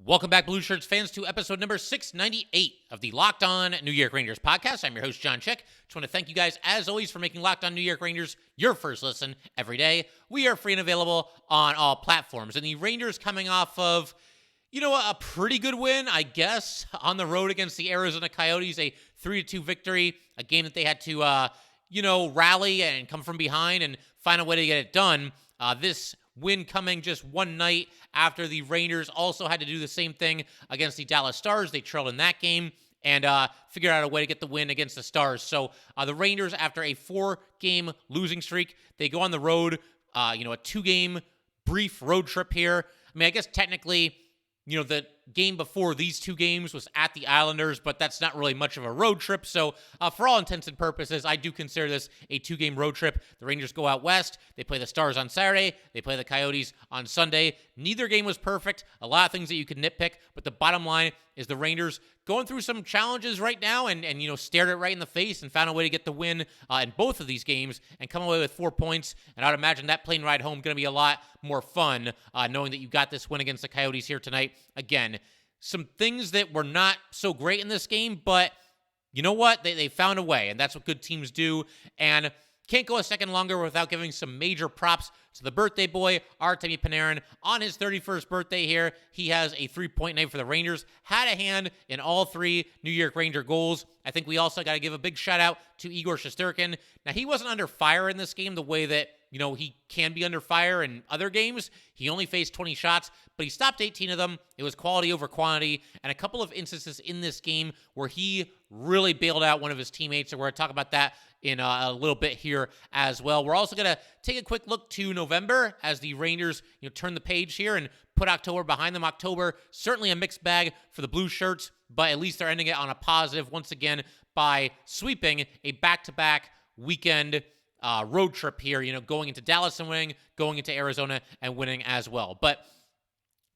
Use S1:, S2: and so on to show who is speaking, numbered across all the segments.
S1: Welcome back, Blueshirts fans, to episode number 698 of the Locked On New York Rangers podcast. I'm your host, John Chick. Just want to thank you guys, as always, for making Locked On New York Rangers your first listen every day. We are free and available on all platforms. And the Rangers coming off of, a pretty good win, I guess, on the road against the Arizona Coyotes, a 3-2 victory, a game that they had to, rally and come from behind and find a way to get it done. This win coming just one night after the Rangers also had to do the same thing against the Dallas Stars. They trailed in that game and figured out a way to get the win against the Stars. So the Rangers, after a 4-game losing streak, they go on the road, a 2-game brief road trip here. I mean, I guess technically, the game before these 2 games was at the Islanders, but that's not really much of a road trip. So for all intents and purposes, I do consider this a 2-game road trip. The Rangers go out west. They play the Stars on Saturday. They play the Coyotes on Sunday. Neither game was perfect. A lot of things that you could nitpick, but the bottom line is the Rangers going through some challenges right now and stared it right in the face and found a way to get the win in both of these games and come away with 4 points. And I'd imagine that plane ride home going to be a lot more fun knowing that you got this win against the Coyotes here tonight. Again, some things that were not so great in this game, but you know what? They found a way, and that's what good teams do. And can't go a second longer without giving some major props to the birthday boy, Artemi Panarin. On his 31st birthday here, he has a 3-point night for the Rangers. Had a hand in all 3 New York Ranger goals. I think we also got to give a big shout out to Igor Shesterkin. Now, he wasn't under fire in this game the way that, he can be under fire in other games. He only faced 20 shots, but he stopped 18 of them. It was quality over quantity, and a couple of instances in this game where he really bailed out one of his teammates, and we're going to talk about that in a little bit here as well. We're also going to take a quick look to November as the Rangers turn the page here and put October behind them. October, certainly a mixed bag for the Blueshirts, but at least they're ending it on a positive once again by sweeping a back-to-back weekend road trip here, going into Dallas and winning, going into Arizona and winning as well. But,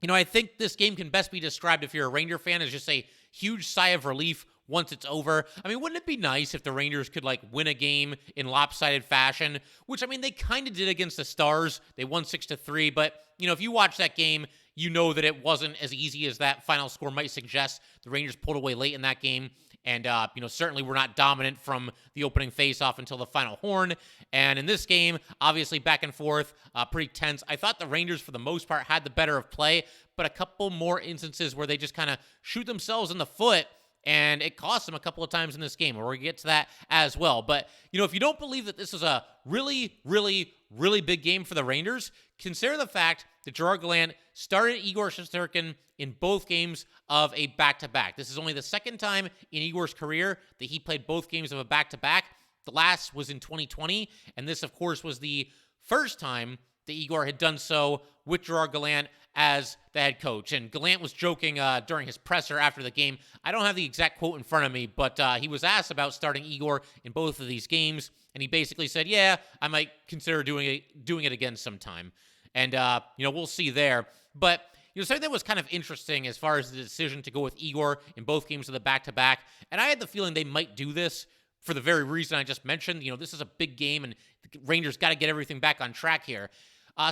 S1: I think this game can best be described, if you're a Ranger fan, as just a huge sigh of relief once it's over. I mean, wouldn't it be nice if the Rangers could, win a game in lopsided fashion, which, they kind of did against the Stars. They won 6-3, but, if you watch that game, you know that it wasn't as easy as that final score might suggest. The Rangers pulled away late in that game. And, certainly we're not dominant from the opening faceoff until the final horn. And in this game, obviously back and forth, pretty tense. I thought the Rangers, for the most part, had the better of play, but a couple more instances where they just kind of shoot themselves in the foot, and it cost them a couple of times in this game. We're going to get to that as well. But, if you don't believe that this is a really, really, really big game for the Rangers, consider the fact that Gerard Gallant started Igor Shesterkin in both games of a back-to-back. This is only the second time in Igor's career that he played both games of a back-to-back. The last was in 2020, and this, of course, was the first time that Igor had done so with Gerard Gallant as the head coach. And Gallant was joking during his presser after the game. I don't have the exact quote in front of me, but he was asked about starting Igor in both of these games, and he basically said, yeah, I might consider doing it again sometime. And, we'll see there. But, something that was kind of interesting as far as the decision to go with Igor in both games of the back-to-back, and I had the feeling they might do this for the very reason I just mentioned. This is a big game, and the Rangers got to get everything back on track here.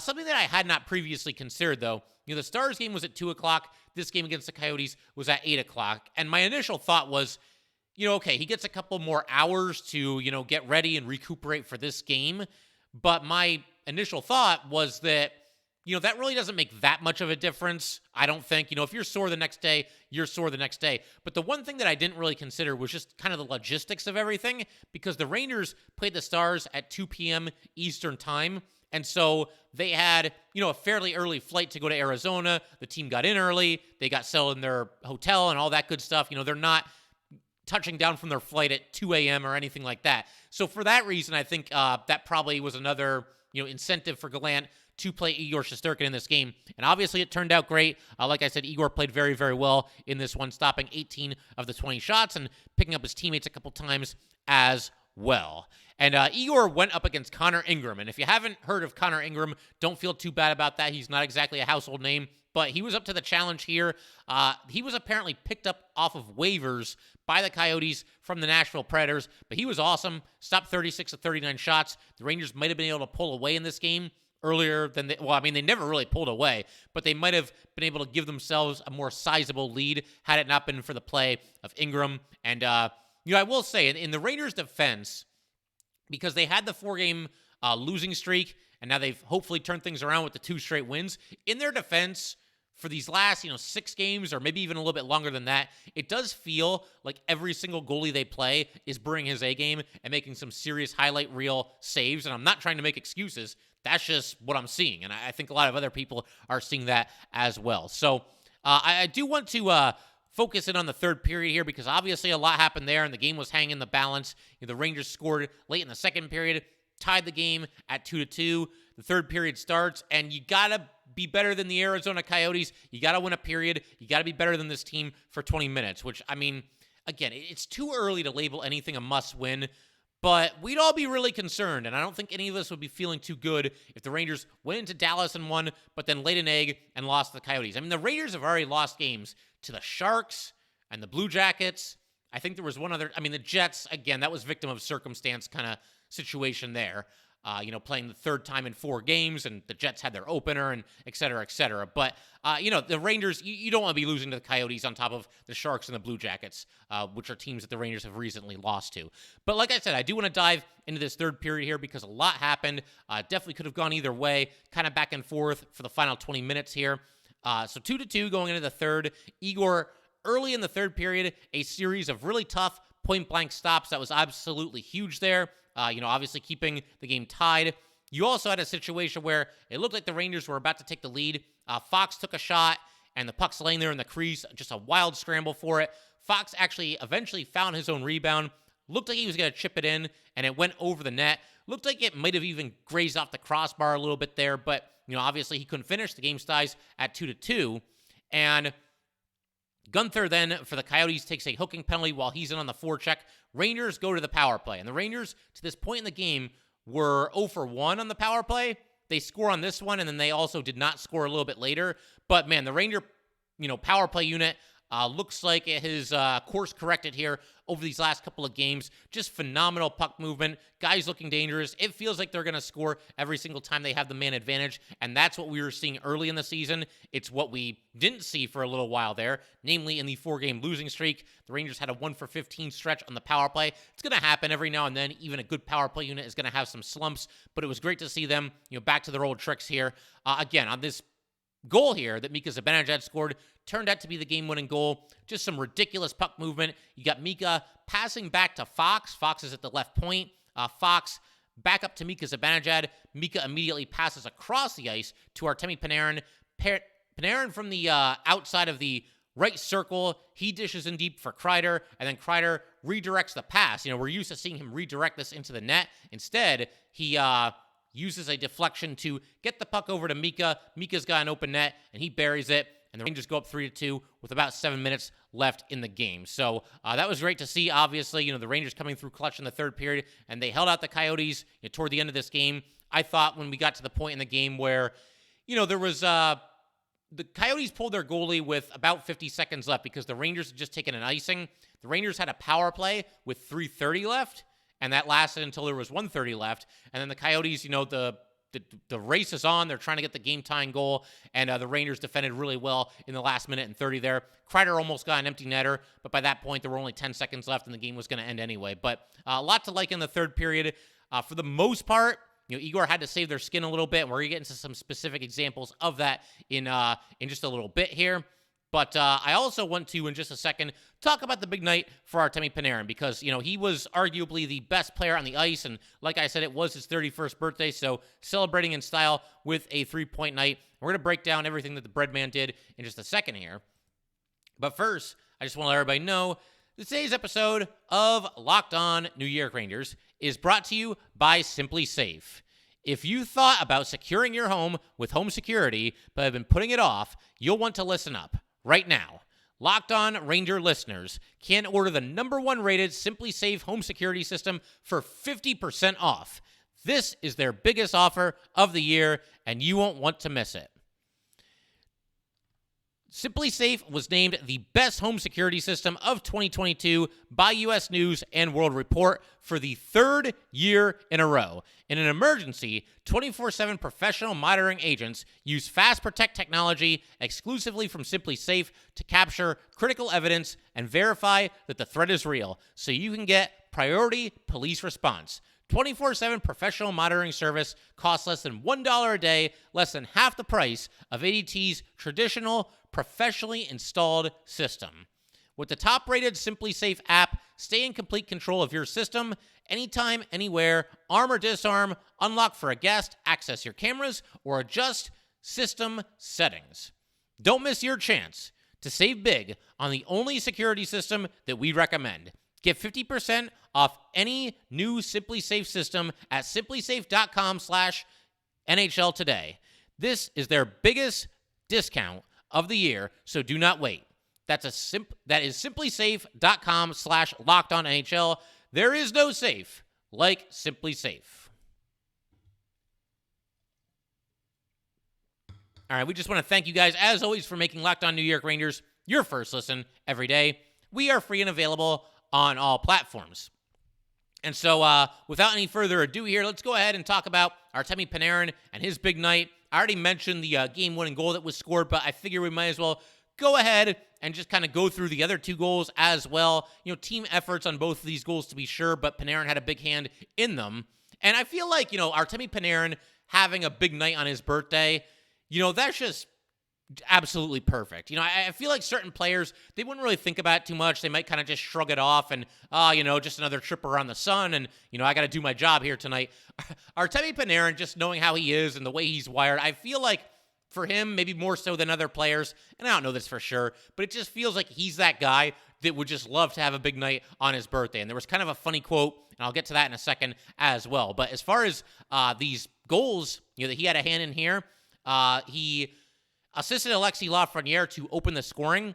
S1: Something that I had not previously considered, though, the Stars game was at 2 o'clock. This game against the Coyotes was at 8 o'clock. And my initial thought was, okay, he gets a couple more hours to, get ready and recuperate for this game. But my initial thought was that, that really doesn't make that much of a difference. I don't think, if you're sore the next day, you're sore the next day. But the one thing that I didn't really consider was just kind of the logistics of everything, because the Rangers played the Stars at 2 p.m. Eastern time. And so they had, a fairly early flight to go to Arizona. The team got in early. They got settled in their hotel and all that good stuff. They're not touching down from their flight at 2 a.m. or anything like that. So for that reason, I think that probably was another, incentive for Gallant to play Igor Shesterkin in this game. And obviously it turned out great. Like I said, Igor played very, very well in this one, stopping 18 of the 20 shots and picking up his teammates a couple times as well. And Igor went up against Connor Ingram. And if you haven't heard of Connor Ingram, don't feel too bad about that. He's not exactly a household name, but he was up to the challenge here. He was apparently picked up off of waivers by the Coyotes from the Nashville Predators, but he was awesome. Stopped 36 of 39 shots. The Rangers might have been able to pull away in this game. earlier than they never really pulled away, but they might have been able to give themselves a more sizable lead had it not been for the play of Ingram. And, I will say, in the Rangers' defense, because they had the 4-game losing streak, and now they've hopefully turned things around with the 2 straight wins, in their defense, for these last, 6 games, or maybe even a little bit longer than that, it does feel like every single goalie they play is bringing his A game and making some serious highlight reel saves. And I'm not trying to make excuses. That's just what I'm seeing. And I think a lot of other people are seeing that as well. So I do want to focus in on the third period here, because obviously a lot happened there and the game was hanging in the balance. The Rangers scored late in the second period, tied the game at 2-2. The third period starts, and you got to be better than the Arizona Coyotes. You got to win a period. You got to be better than this team for 20 minutes, which, again, it's too early to label anything a must-win, but we'd all be really concerned, and I don't think any of us would be feeling too good if the Rangers went into Dallas and won, but then laid an egg and lost to the Coyotes. The Rangers have already lost games to the Sharks and the Blue Jackets. I think there was one other, the Jets, again, that was victim of circumstance kind of situation there. Playing the third time in 4 games, and the Jets had their opener, and et cetera, et cetera. But, the Rangers, you don't want to be losing to the Coyotes on top of the Sharks and the Blue Jackets, which are teams that the Rangers have recently lost to. But like I said, I do want to dive into this third period here because a lot happened. Definitely could have gone either way, kind of back and forth for the final 20 minutes here. So 2-2 going into the third. Igor, early in the third period, a series of really tough point-blank stops that was absolutely huge there. Obviously keeping the game tied. You also had a situation where it looked like the Rangers were about to take the lead. Fox took a shot, and the puck's laying there in the crease. Just a wild scramble for it. Fox actually eventually found his own rebound. Looked like he was going to chip it in, and it went over the net. Looked like it might have even grazed off the crossbar a little bit there, but, obviously he couldn't finish. The game ties at 2-2. And Gunther then, for the Coyotes, takes a hooking penalty while he's in on the forecheck. Rangers go to the power play. And the Rangers, to this point in the game, were 0 for 1 on the power play. They score on this one, and then they also did not score a little bit later. But, man, the Ranger, power play unit looks like it has course corrected here over these last couple of games. Just phenomenal puck movement. Guys looking dangerous. It feels like they're going to score every single time they have the man advantage, and that's what we were seeing early in the season. It's what we didn't see for a little while there, namely in the 4-game losing streak. The Rangers had a 1 for 15 stretch on the power play. It's going to happen every now and then. Even a good power play unit is going to have some slumps, but it was great to see them, back to their old tricks here. Again, on this goal here that Mika Zibanejad scored turned out to be the game-winning goal. Just some ridiculous puck movement. You got Mika passing back to Fox. Fox is at the left point. Fox back up to Mika Zibanejad. Mika immediately passes across the ice to Artemi Panarin. Panarin from the outside of the right circle. He dishes in deep for Kreider, and then Kreider redirects the pass. We're used to seeing him redirect this into the net. Instead, he uses a deflection to get the puck over to Mika. Mika's got an open net, and he buries it. And the Rangers go up 3-2 with about 7 minutes left in the game. So that was great to see, obviously. The Rangers coming through clutch in the third period, and they held out the Coyotes toward the end of this game. I thought when we got to the point in the game where, there was the Coyotes pulled their goalie with about 50 seconds left because the Rangers had just taken an icing. The Rangers had a power play with 3:30 left, and that lasted until there was 1:30 left. And then the Coyotes, the race is on. They're trying to get the game-tying goal, and the Rangers defended really well in the last minute and 30 there. Kreider almost got an empty netter, but by that point, there were only 10 seconds left, and the game was going to end anyway. But a lot to like in the third period. For the most part, Igor had to save their skin a little bit, and we're going to get into some specific examples of that in just a little bit here. But I also want to, in just a second, talk about the big night for Artemi Panarin because, he was arguably the best player on the ice. And like I said, it was his 31st birthday. So celebrating in style with a 3-point night. We're going to break down everything that the Breadman did in just a second here. But first, I just want to let everybody know that today's episode of Locked On New York Rangers is brought to you by SimpliSafe. If you thought about securing your home with home security but have been putting it off, you'll want to listen up. Right now, Locked On Ranger listeners can order the #1 rated SimpliSafe home security system for 50% off. This is their biggest offer of the year, and you won't want to miss it. SimpliSafe was named the best home security system of 2022 by U.S. News and World Report for the third year in a row. In an emergency, 24/7 professional monitoring agents use Fast Protect technology exclusively from SimpliSafe to capture critical evidence and verify that the threat is real, so you can get priority police response. 24/7 professional monitoring service costs less than $1 a day, less than half the price of ADT's traditional, professionally installed system. With the top-rated SimpliSafe app, stay in complete control of your system, anytime, anywhere, arm or disarm, unlock for a guest, access your cameras, or adjust system settings. Don't miss your chance to save big on the only security system that we recommend. Get 50% off any new SimpliSafe system at simplisafe.com/NHL today. This is their biggest discount of the year, so do not wait. That is simplisafe.com/LockedOnNHL. There is no safe like SimpliSafe. All right, we just want to thank you guys, as always, for making Locked On New York Rangers your first listen every day. We are free and available on all platforms. And so without any further ado here, let's go ahead and talk about Artemi Panarin and his big night. I already mentioned the game-winning goal that was scored, but I figure we might as well go ahead and just kind of go through the other two goals as well. You know, team efforts on both of these goals to be sure, but Panarin had a big hand in them. And I feel like, Artemi Panarin having a big night on his birthday, that's just absolutely perfect. I feel like certain players, they wouldn't really think about it too much. They might kind of just shrug it off and, just another trip around the sun and, I got to do my job here tonight. Artemi Panarin, just knowing how he is and the way he's wired, I feel like for him, maybe more so than other players, and I don't know this for sure, but it just feels like he's that guy that would just love to have a big night on his birthday. And there was kind of a funny quote, and I'll get to that in a second as well. But as far as these goals, that he had a hand in here, he assisted Alexis Lafreniere to open the scoring.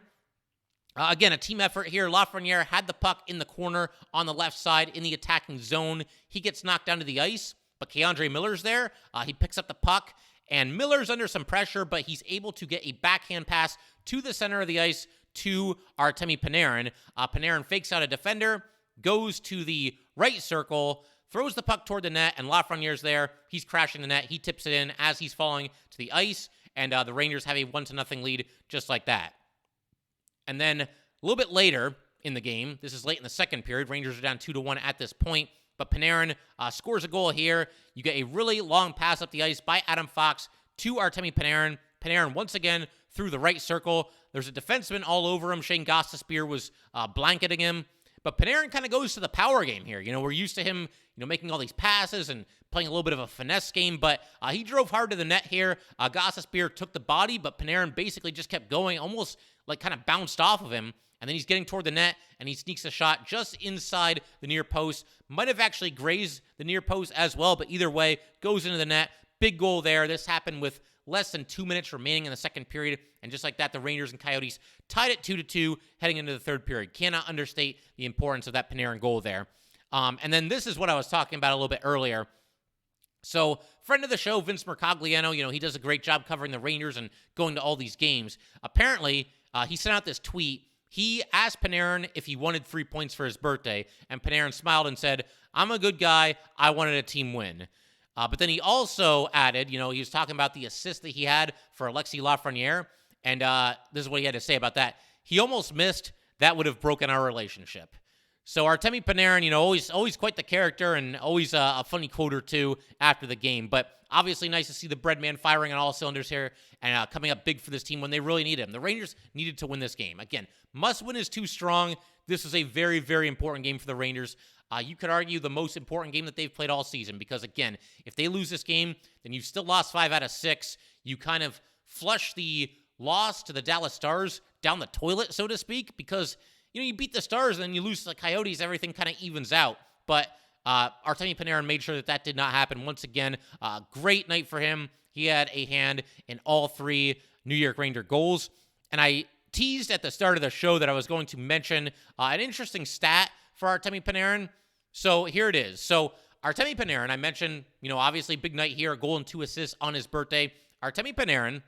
S1: Again, a team effort here. Lafreniere had the puck in the corner on the left side in the attacking zone. He gets knocked down to the ice, but Keandre Miller's there. He picks up the puck, and Miller's under some pressure, but he's able to get a backhand pass to the center of the ice to Artemi Panarin. Panarin fakes out a defender, goes to the right circle, throws the puck toward the net, and Lafreniere's there. He's crashing the net. He tips it in as he's falling to the ice, and the Rangers have a 1-0 lead just like that. And then a little bit later in the game, this is late in the second period, Rangers are down 2-1 at this point, but Panarin scores a goal here. You get a really long pass up the ice by Adam Fox to Artemi Panarin. Panarin once again through the right circle. There's a defenseman all over him. Shane Gostisbehere was blanketing him. But Panarin kind of goes to the power game here. We're used to him, making all these passes and playing a little bit of a finesse game, but he drove hard to the net here. Gostisbehere took the body, but Panarin basically just kept going, almost like kind of bounced off of him. And then he's getting toward the net, and he sneaks a shot just inside the near post. Might have actually grazed the near post as well, but either way, goes into the net. Big goal there. This happened with less than 2 minutes remaining in the second period. And just like that, the Rangers and Coyotes tied it 2-2 heading into the third period. Cannot understate the importance of that Panarin goal there. And then this is what I was talking about a little bit earlier. So, friend of the show, Vince Mercogliano, he does a great job covering the Rangers and going to all these games. Apparently, he sent out this tweet. He asked Panarin if he wanted 3 points for his birthday, and Panarin smiled and said, "I'm a good guy. I wanted a team win." But then he also added, he was talking about the assist that he had for Alexis Lafreniere, and this is what he had to say about that. He almost missed. That would have broken our relationship. So Artemi Panarin, always quite the character and always a funny quote or two after the game. But obviously nice to see the bread man firing on all cylinders here and coming up big for this team when they really need him. The Rangers needed to win this game. Again, must win is too strong. This is a very, very important game for the Rangers. You could argue the most important game that they've played all season because, again, if they lose this game, then you've still lost 5 out of 6. You kind of flush the loss to the Dallas Stars down the toilet, so to speak, because you beat the Stars and then you lose to the Coyotes, everything kind of evens out. But Artemi Panarin made sure that did not happen once again. Great night for him. He had a hand in all 3 New York Ranger goals. And I teased at the start of the show that I was going to mention an interesting stat for Artemi Panarin. So here it is. So Artemi Panarin, I mentioned, obviously big night here, a goal and 2 assists on his birthday. Artemi Panarin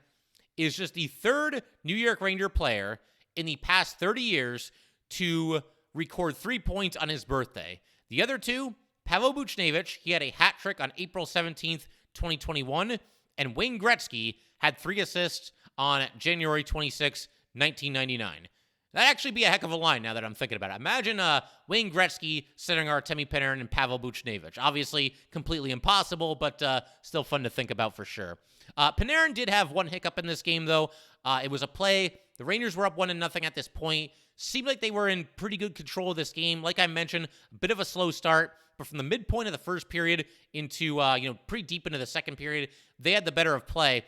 S1: is just the third New York Ranger player in the past 30 years to record 3 points on his birthday. The other two, Pavel Buchnevich, he had a hat trick on April 17th, 2021, and Wayne Gretzky had 3 assists on January 26, 1999. That'd actually be a heck of a line now that I'm thinking about it. Imagine Wayne Gretzky setting Artemi Panarin and Pavel Buchnevich. Obviously, completely impossible, but still fun to think about for sure. Panarin did have one hiccup in this game, though. It was a play. The Rangers were up 1-0 at this point. Seemed like they were in pretty good control of this game. Like I mentioned, a bit of a slow start, but from the midpoint of the first period into pretty deep into the second period, they had the better of play.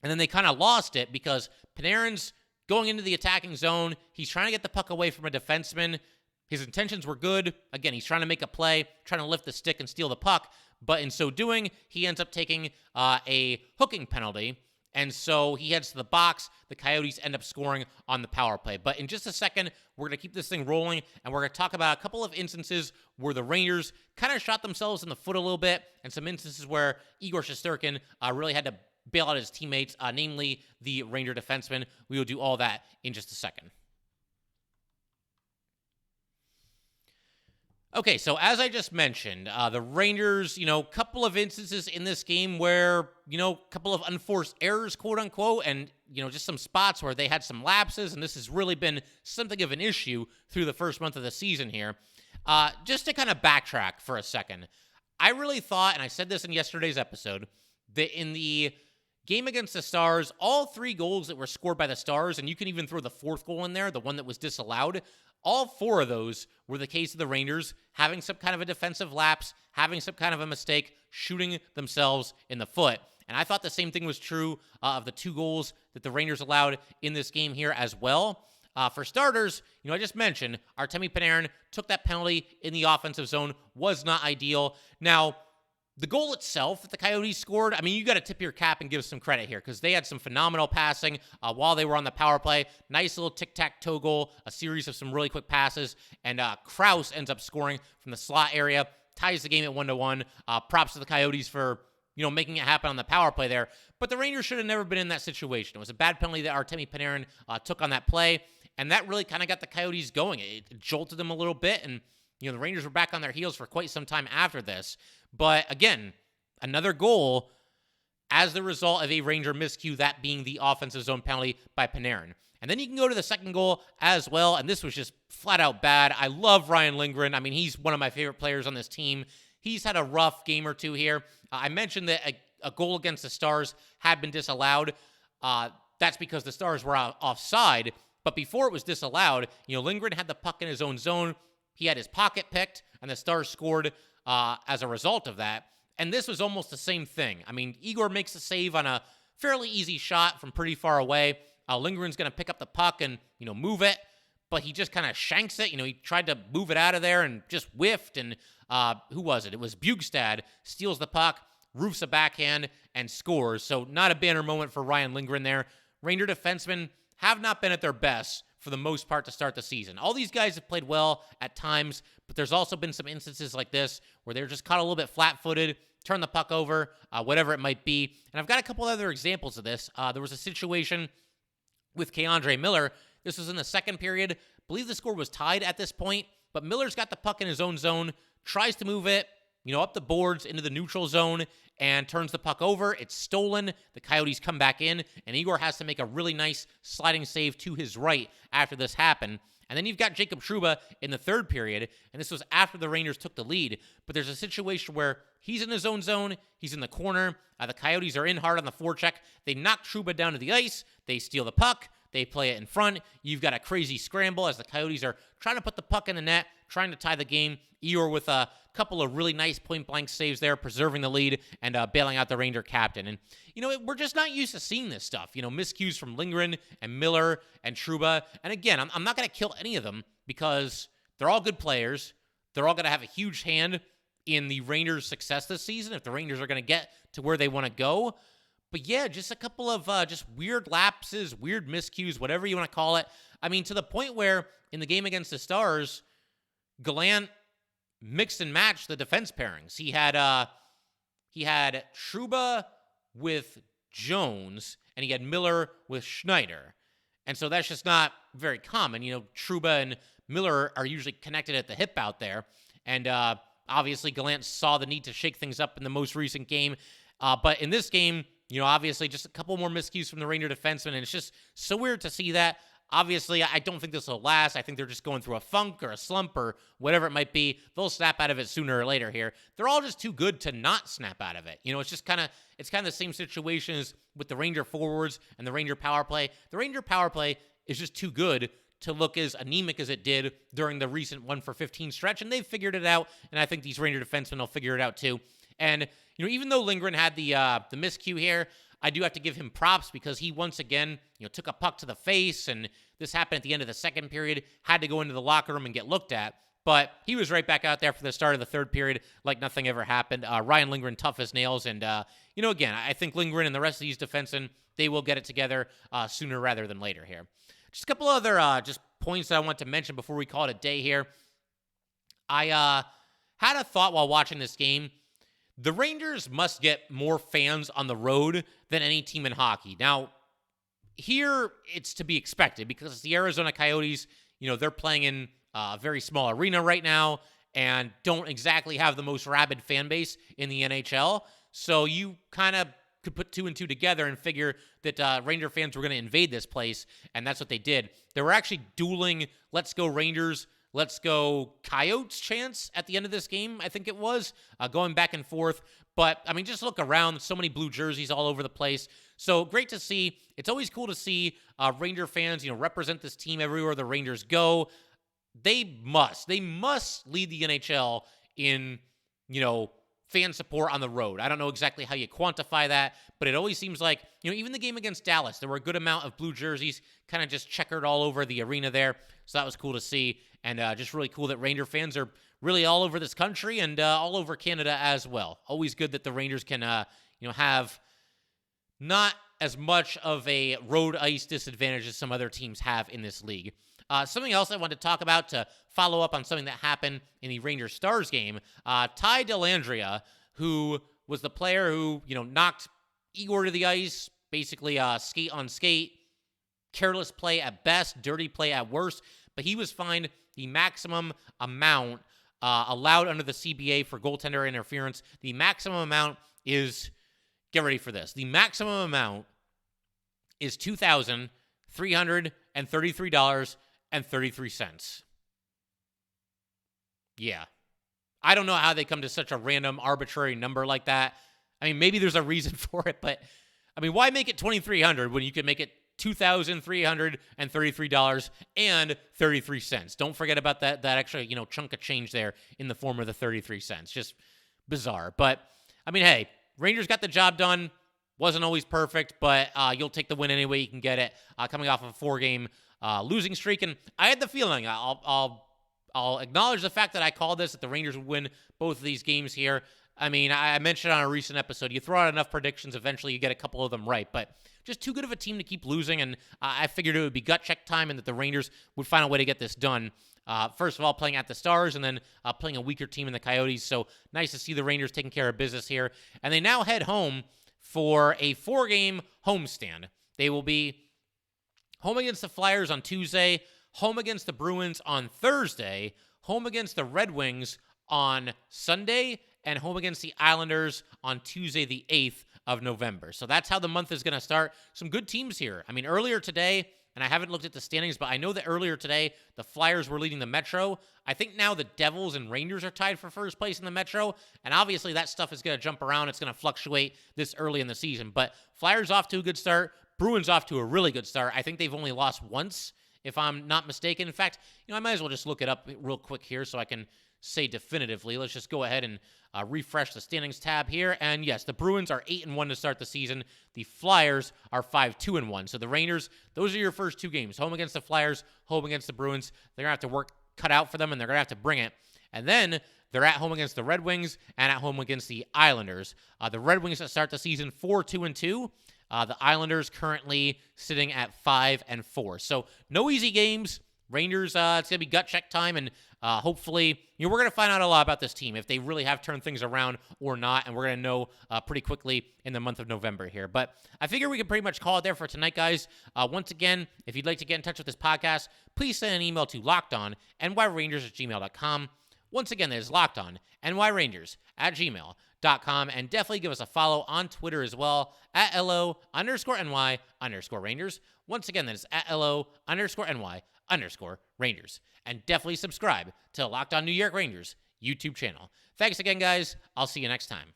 S1: And then they kind of lost it because Panarin's going into the attacking zone. He's trying to get the puck away from a defenseman. His intentions were good. Again, he's trying to make a play, trying to lift the stick and steal the puck. But in so doing, he ends up taking a hooking penalty. And so he heads to the box. The Coyotes end up scoring on the power play. But in just a second, we're going to keep this thing rolling, and we're going to talk about a couple of instances where the Rangers kind of shot themselves in the foot a little bit, and some instances where Igor Shesterkin really had to bail out his teammates, namely the Ranger defenseman. We will do all that in just a second. Okay, so as I just mentioned, the Rangers, couple of instances in this game where, a couple of unforced errors, quote unquote, and, just some spots where they had some lapses, and this has really been something of an issue through the first month of the season here. Just to kind of backtrack for a second, I really thought, and I said this in yesterday's episode, that in the game against the Stars, all 3 goals that were scored by the Stars, and you can even throw the 4th goal in there, the one that was disallowed, all 4 of those were the case of the Rangers having some kind of a defensive lapse, having some kind of a mistake, shooting themselves in the foot. And I thought the same thing was true of the 2 goals that the Rangers allowed in this game here as well. For starters, I just mentioned Artemi Panarin took that penalty in the offensive zone, was not ideal. Now, the goal itself that the Coyotes scored, you got to tip your cap and give some credit here because they had some phenomenal passing while they were on the power play. Nice little tic-tac-toe goal, a series of some really quick passes, and Krause ends up scoring from the slot area, ties the game at 1-1. Props to the Coyotes for, making it happen on the power play there. But the Rangers should have never been in that situation. It was a bad penalty that Artemi Panarin took on that play, and that really kind of got the Coyotes going. It jolted them a little bit, and the Rangers were back on their heels for quite some time after this. But again, another goal as the result of a Ranger miscue, that being the offensive zone penalty by Panarin. And then you can go to the second goal as well, and this was just flat out bad. I love Ryan Lindgren. He's one of my favorite players on this team. He's had a rough game or two here. I mentioned that a goal against the Stars had been disallowed. That's because the Stars were offside. But before it was disallowed, Lindgren had the puck in his own zone. He had his pocket picked, and the Stars scored as a result of that. And this was almost the same thing. Igor makes a save on a fairly easy shot from pretty far away. Lindgren's going to pick up the puck and, move it, but he just kind of shanks it. He tried to move it out of there and just whiffed. And who was it? It was Bjugstad, steals the puck, roofs a backhand, and scores. So not a banner moment for Ryan Lindgren there. Ranger defensemen have not been at their best for the most part to start the season. All these guys have played well at times, but there's also been some instances like this where they're just caught a little bit flat-footed, turn the puck over, whatever it might be. And I've got a couple other examples of this. There was a situation with K'Andre Miller. This was in the second period. I believe the score was tied at this point, but Miller's got the puck in his own zone, tries to move it, up the boards into the neutral zone, and turns the puck over. It's stolen. The Coyotes come back in, and Igor has to make a really nice sliding save to his right after this happened. And then you've got Jacob Trouba in the third period, and this was after the Rangers took the lead. But there's a situation where he's in his own zone, he's in the corner, the Coyotes are in hard on the forecheck. They knock Trouba down to the ice, they steal the puck, they play it in front. You've got a crazy scramble as the Coyotes are trying to put the puck in the net, trying to tie the game. Igor with a couple of really nice point-blank saves there, preserving the lead and bailing out the Ranger captain. And, we're just not used to seeing this stuff. Miscues from Lindgren and Miller and Trouba. And again, I'm not going to kill any of them because they're all good players. They're all going to have a huge hand in the Rangers' success this season if the Rangers are going to get to where they want to go. But yeah, just a couple of just weird lapses, weird miscues, whatever you want to call it. To the point where in the game against the Stars, Gallant mixed and matched the defense pairings. He had Trouba with Jones, and he had Miller with Schneider. And so that's just not very common. Trouba and Miller are usually connected at the hip out there. And obviously, Gallant saw the need to shake things up in the most recent game. But in this game, obviously just a couple more miscues from the Ranger defenseman, and it's just so weird to see that. Obviously, I don't think this will last. I think they're just going through a funk or a slump or whatever it might be. They'll snap out of it sooner or later here. They're all just too good to not snap out of it. It's just kind of the same situation as with the Ranger forwards and the Ranger power play. The Ranger power play is just too good to look as anemic as it did during the recent 1-for-15 stretch, and they've figured it out, and I think these Ranger defensemen will figure it out too. And, even though Lindgren had the miscue here, I do have to give him props because he once again, took a puck to the face, and this happened at the end of the second period, had to go into the locker room and get looked at. But he was right back out there for the start of the third period like nothing ever happened. Ryan Lindgren, tough as nails. And, again, I think Lindgren and the rest of these defensemen, they will get it together sooner rather than later here. Just a couple other just points that I want to mention before we call it a day here. I had a thought while watching this game. The Rangers must get more fans on the road than any team in hockey. Now, here it's to be expected because the Arizona Coyotes, they're playing in a very small arena right now and don't exactly have the most rabid fan base in the NHL. So you kind of could put two and two together and figure that Ranger fans were going to invade this place, and that's what they did. They were actually dueling "Let's go Rangers, let's go Coyotes" chants at the end of this game, I think it was, going back and forth. But, just look around. So many blue jerseys all over the place. So great to see. It's always cool to see Ranger fans, represent this team everywhere the Rangers go. They must lead the NHL in, fan support on the road. I don't know exactly how you quantify that, but it always seems like, even the game against Dallas, there were a good amount of blue jerseys kind of just checkered all over the arena there. So that was cool to see. And just really cool that Ranger fans are really all over this country and all over Canada as well. Always good that the Rangers can, have not as much of a road ice disadvantage as some other teams have in this league. Something else I wanted to talk about to follow up on something that happened in the Rangers Stars game. Ty Dellandrea, who was the player who, knocked Igor to the ice, basically skate on skate, careless play at best, dirty play at worst, but he was fined the maximum amount allowed under the CBA for goaltender interference. The maximum amount is, get ready for this, the maximum amount is $2,333.33. Yeah. I don't know how they come to such a random, arbitrary number like that. Maybe there's a reason for it, but, why make it $2,300 when you could make it $2,333.33? Don't forget about that extra, chunk of change there in the form of the 33 cents. Just bizarre. But, hey, Rangers got the job done. Wasn't always perfect, but you'll take the win any way you can get it. Coming off of a 4-game losing streak, and I had the feeling, I'll acknowledge the fact that I called this, that the Rangers would win both of these games here. I mentioned on a recent episode, you throw out enough predictions, eventually you get a couple of them right, but just too good of a team to keep losing, and I figured it would be gut check time and that the Rangers would find a way to get this done. First of all, playing at the Stars, and then playing a weaker team in the Coyotes, so nice to see the Rangers taking care of business here. And they now head home for a 4-game homestand. They will be home against the Flyers on Tuesday, home against the Bruins on Thursday, home against the Red Wings on Sunday, and home against the Islanders on Tuesday, the 8th of November. So that's how the month is going to start. Some good teams here. Earlier today, and I haven't looked at the standings, but I know that earlier today, the Flyers were leading the Metro. I think now the Devils and Rangers are tied for first place in the Metro, and obviously that stuff is going to jump around. It's going to fluctuate this early in the season, but Flyers off to a good start. Bruins off to a really good start. I think they've only lost once, if I'm not mistaken. In fact, I might as well just look it up real quick here so I can say definitively. Let's just go ahead and refresh the standings tab here. And yes, the Bruins are 8-1 to start the season. The Flyers are 5-2-1. So the Rangers, those are your first 2 games. Home against the Flyers, home against the Bruins. They're going to have to work cut out for them, and they're going to have to bring it. And then they're at home against the Red Wings and at home against the Islanders. The Red Wings that start the season 4-2-2. The Islanders currently sitting at 5-4. So no easy games. Rangers, it's going to be gut check time, and hopefully, we're going to find out a lot about this team, if they really have turned things around or not, and we're going to know pretty quickly in the month of November here. But I figure we can pretty much call it there for tonight, guys. Once again, if you'd like to get in touch with this podcast, please send an email to lockedonnyrangers@gmail.com. Once again, that is lockedonnyrangers@gmail.com, and definitely give us a follow on Twitter as well, at @LO_NY_Rangers. Once again, that is at @LO_NY_Rangers. And definitely subscribe to Locked On New York Rangers YouTube channel. Thanks again, guys. I'll see you next time.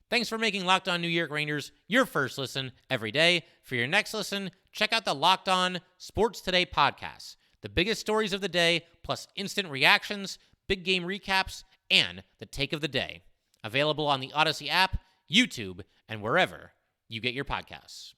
S1: Thanks for making Locked On New York Rangers your first listen every day. For your next listen, check out the Locked On Sports Today podcast. The biggest stories of the day, plus instant reactions, big game recaps, and the take of the day. Available on the Odyssey app, YouTube, and wherever you get your podcasts.